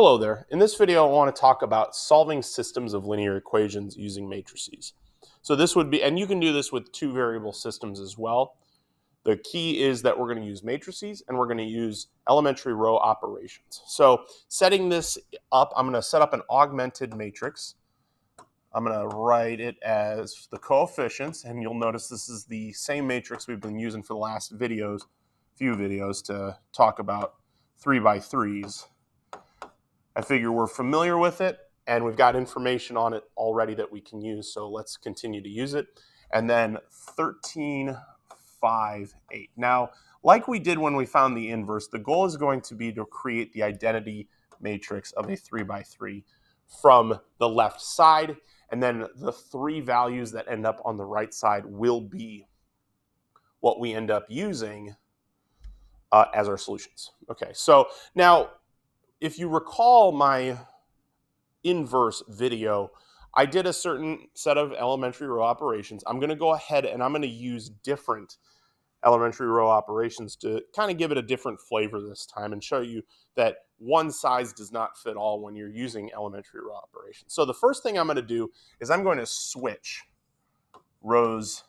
Hello there. In this video, I want to talk about solving systems of linear equations using matrices. So this would be, and you can do this with two variable systems as well. The key is that we're going to use matrices and we're going to use elementary row operations. So setting this up, I'm going to set up an augmented matrix. I'm going to write it as the coefficients, and you'll notice this is the same matrix we've been using for the last few videos to talk about 3x3s. I figure we're familiar with it and we've got information on it already that we can use, so let's continue to use it. And then 13, 5, 8. Now, like we did when we found the inverse, the goal is going to be to create the identity matrix of a 3x3 from the left side, and then the three values that end up on the right side will be what we end up using as our solutions. Okay, so now, if you recall my inverse video, I did a certain set of elementary row operations. I'm going to go ahead and I'm going to use different elementary row operations to kind of give it a different flavor this time and show you that one size does not fit all when you're using elementary row operations. So the first thing I'm going to do is I'm going to switch rows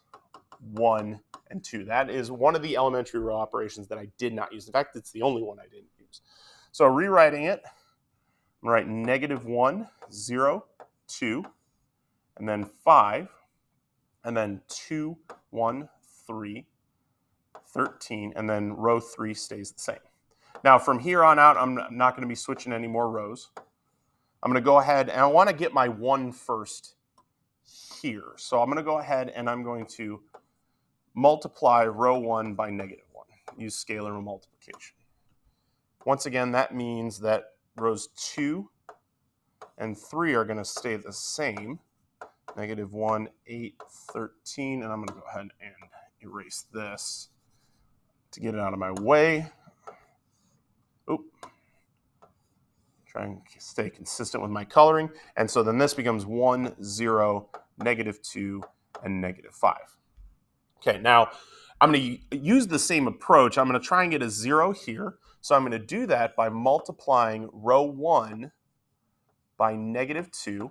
1 and 2. That is one of the elementary row operations that I did not use. In fact, it's the only one I didn't use. So rewriting it, I'm going to write negative 1, 0, 2, and then 5, and then 2, 1, 3, 13, and then row 3 stays the same. Now from here on out, I'm not going to be switching any more rows. I'm going to go ahead, and I want to get my 1 first here. So I'm going to go ahead and I'm going to multiply row 1 by negative 1. Use scalar multiplication. Once again, that means that rows 2 and 3 are going to stay the same. Negative 1, 8, 13, and I'm going to go ahead and erase this to get it out of my way. Oop. Try and stay consistent with my coloring. And so then this becomes 1, 0, negative 2, and negative 5. Okay, now I'm going to use the same approach. I'm going to try and get a 0 here. So I'm going to do that by multiplying row 1 by negative 2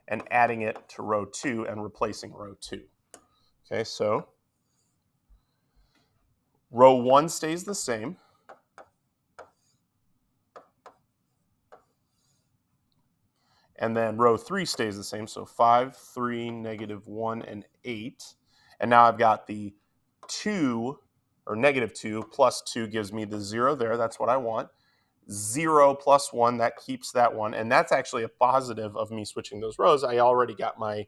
and adding it to row 2 and replacing row 2. Okay, so row 1 stays the same. And then row 3 stays the same. So 5, 3, negative 1, and 8. And now I've got the 2, or negative 2, plus 2 gives me the 0 there. That's what I want. 0 plus 1, that keeps that one. And that's actually a positive of me switching those rows. I already got my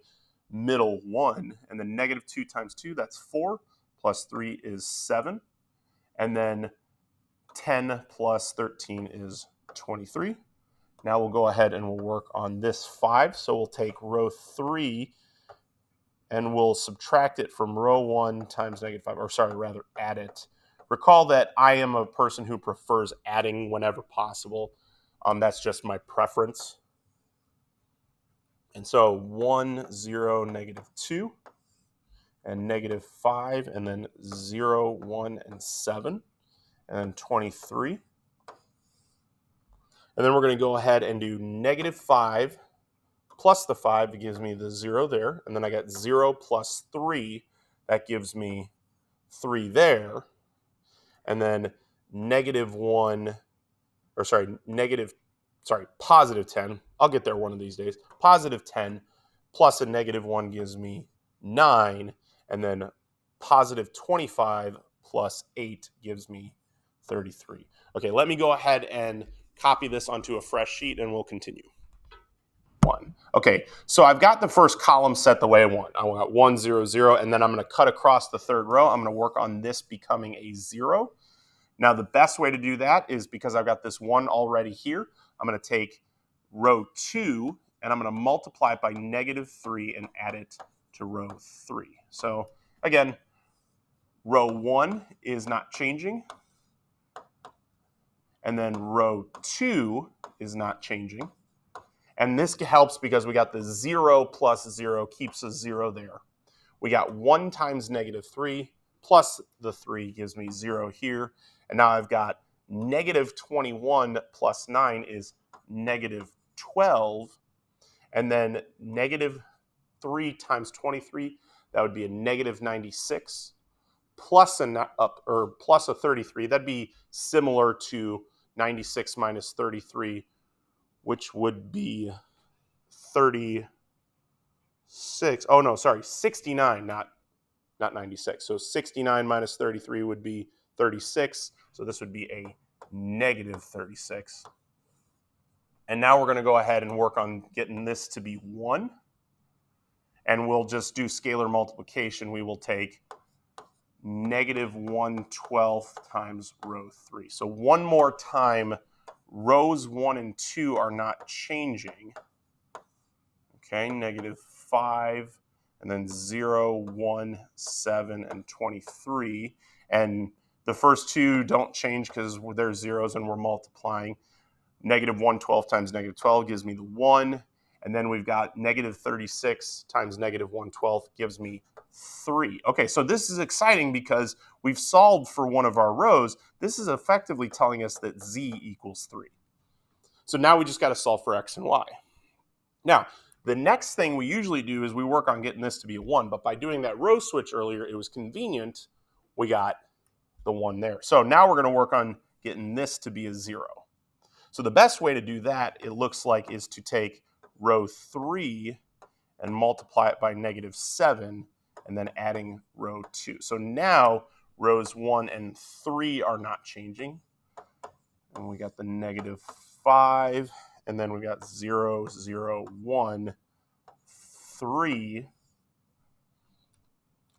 middle 1. And then negative 2 times 2, that's 4. Plus 3 is 7. And then 10 plus 13 is 23. Now we'll go ahead and we'll work on this 5. So we'll take row 3 and we'll subtract it from row 1 times negative 5, or sorry, rather add it. Recall that I am a person who prefers adding whenever possible. That's just my preference. And so 1, 0, negative 2, and negative 5, and then 0, 1, and 7, and then 23. And then we're going to go ahead and do negative 5 plus the 5, that gives me the 0 there. And then I got 0 plus 3, that gives me 3 there. And then positive 10. I'll get there one of these days. Positive 10 plus a negative 1 gives me 9. And then positive 25 plus 8 gives me 33. Okay, let me go ahead and copy this onto a fresh sheet and we'll continue. 1. Okay, so I've got the first column set the way I want. I want 1, 0, 0, and then I'm going to cut across the third row. I'm going to work on this becoming a 0. Now the best way to do that is, because I've got this 1 already here, I'm going to take row 2 and I'm going to multiply it by negative 3 and add it to row 3. So again, row 1 is not changing, and then row 2 is not changing. And this helps because we got the 0 plus 0 keeps a 0 there. We got 1 times negative 3 plus the 3 gives me 0 here. And now I've got negative 21 plus 9 is negative 12. And then negative 3 times 23, that would be a negative 96, plus plus a 33. That'd be similar to 96 minus 33, which would be 36. Oh no, sorry, 69, not 96. So 69 minus 33 would be 36. So this would be a negative 36. And now we're going to go ahead and work on getting this to be 1. And we'll just do scalar multiplication. We will take negative 1/12 times row 3. So one more time, rows 1 and 2 are not changing. Okay, negative 5, and then 0, 1, 7, and 23. And the first two don't change because they're zeros and we're multiplying. Negative 1/12 times negative 12 gives me the 1. And then we've got negative 36 times negative 1/12 gives me 3. Okay, so this is exciting because we've solved for one of our rows. This is effectively telling us that z equals 3. So now we just got to solve for x and y. Now, the next thing we usually do is we work on getting this to be a 1, but by doing that row switch earlier, it was convenient. We got the 1 there. So now we're going to work on getting this to be a 0. So the best way to do that, it looks like, is to take row 3 and multiply it by negative 7, and then adding row 2. So now rows 1 and 3 are not changing. And we got the negative 5, and then we got 0, 0, 1, 3.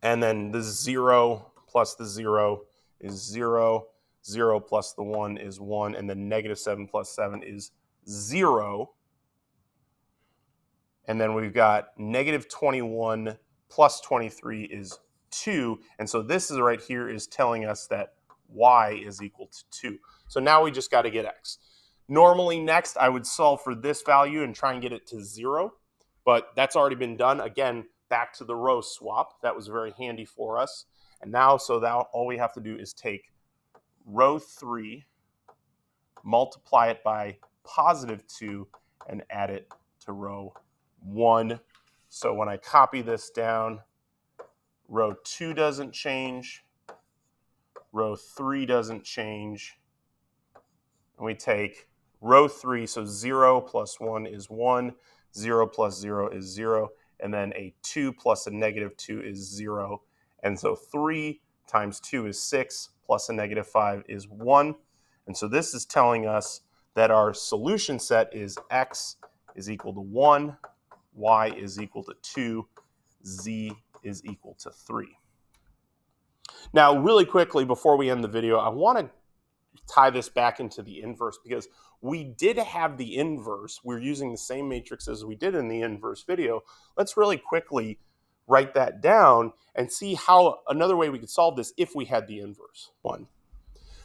And then the 0 plus the 0 is 0. 0 plus the 1 is 1. And then negative 7 plus 7 is 0. And then we've got negative 21 plus 23 is 2. And so this is right here is telling us that y is equal to 2. So now we just got to get x. Normally next I would solve for this value and try and get it to 0. But that's already been done. Again, back to the row swap. That was very handy for us. And now, all we have to do is take row 3, multiply it by positive 2, and add it to row 1. So when I copy this down, row 2 doesn't change, row 3 doesn't change, and we take row 3, so 0 plus 1 is 1, 0 plus 0 is 0, and then a 2 plus a negative 2 is 0, and so 3 times 2 is 6, plus a negative 5 is 1, and so this is telling us that our solution set is x is equal to 1, y is equal to 2, z is equal to 3. Now, really quickly, before we end the video, I want to tie this back into the inverse because we did have the inverse. We're using the same matrix as we did in the inverse video. Let's really quickly write that down and see how another way we could solve this if we had the inverse one.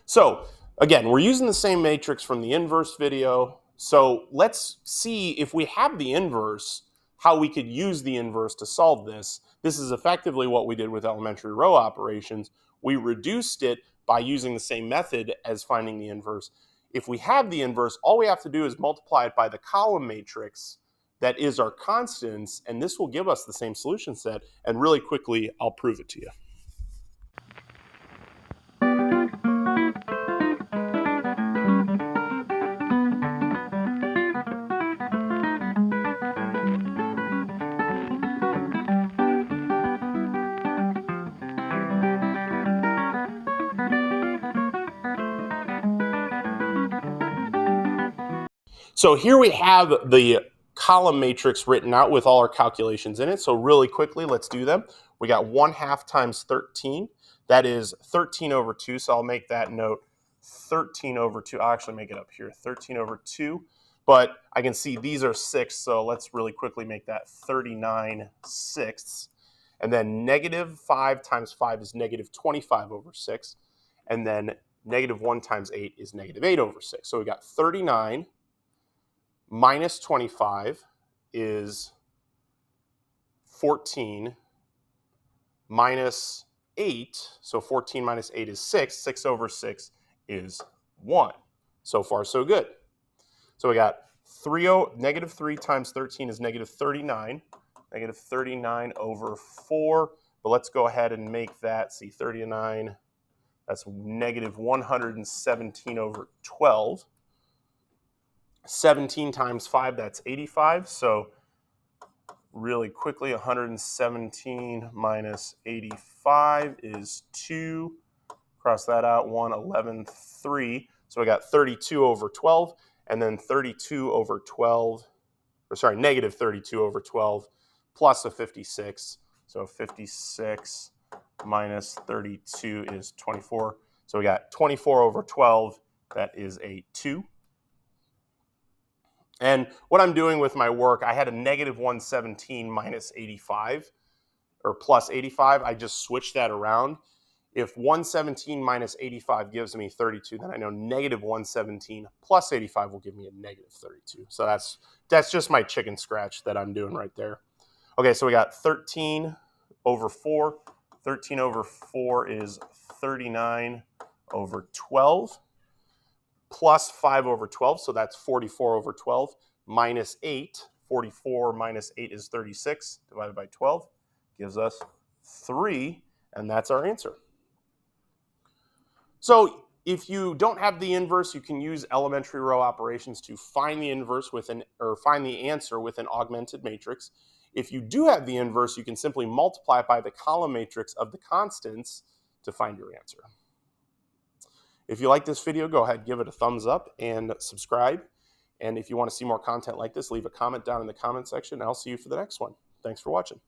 So again, we're using the same matrix from the inverse video. So let's see if we have the inverse, how we could use the inverse to solve this. This is effectively what we did with elementary row operations. We reduced it by using the same method as finding the inverse. If we have the inverse, all we have to do is multiply it by the column matrix that is our constants, and this will give us the same solution set. And really quickly, I'll prove it to you. So here we have the column matrix written out with all our calculations in it. So really quickly, let's do them. We got 1/2 times 13. That is 13 over 2. So I'll make that note 13 over 2. I'll actually make it up here, 13 over 2. But I can see these are 6, so let's really quickly make that 39/6. And then negative 5 times 5 is negative 25 over 6. And then negative 1 times 8 is negative 8 over 6. So we got 39 minus 25 is 14 minus 8. So 14 minus 8 is 6. 6 over 6 is 1. So far, so good. So we got Negative 3 times 13 is negative 39. Negative 39 over 4. But let's go ahead and make that, see, 39, that's negative 117 over 12. 17 times 5, that's 85. So really quickly, 117 minus 85 is 2. Cross that out, 1, 11, 3. So we got 32 over 12, and then 32 over 12, or sorry, negative 32 over 12, plus a 56. So 56 minus 32 is 24. So we got 24 over 12, that is a 2. And what I'm doing with my work, I had a negative 117 minus 85, or plus 85. I just switched that around. If 117 minus 85 gives me 32, then I know negative 117 plus 85 will give me a negative 32. So that's just my chicken scratch that I'm doing right there. Okay, so we got 13 over 4. 13 over 4 is 39 over 12. Plus 5 over 12, so that's 44 over 12, minus 8. 44 minus 8 is 36, divided by 12 gives us 3, and that's our answer. So if you don't have the inverse, you can use elementary row operations to find the inverse find the answer with an augmented matrix. If you do have the inverse, you can simply multiply it by the column matrix of the constants to find your answer. If you like this video, go ahead, give it a thumbs up and subscribe. And if you want to see more content like this, leave a comment down in the comment section, and I'll see you for the next one. Thanks for watching.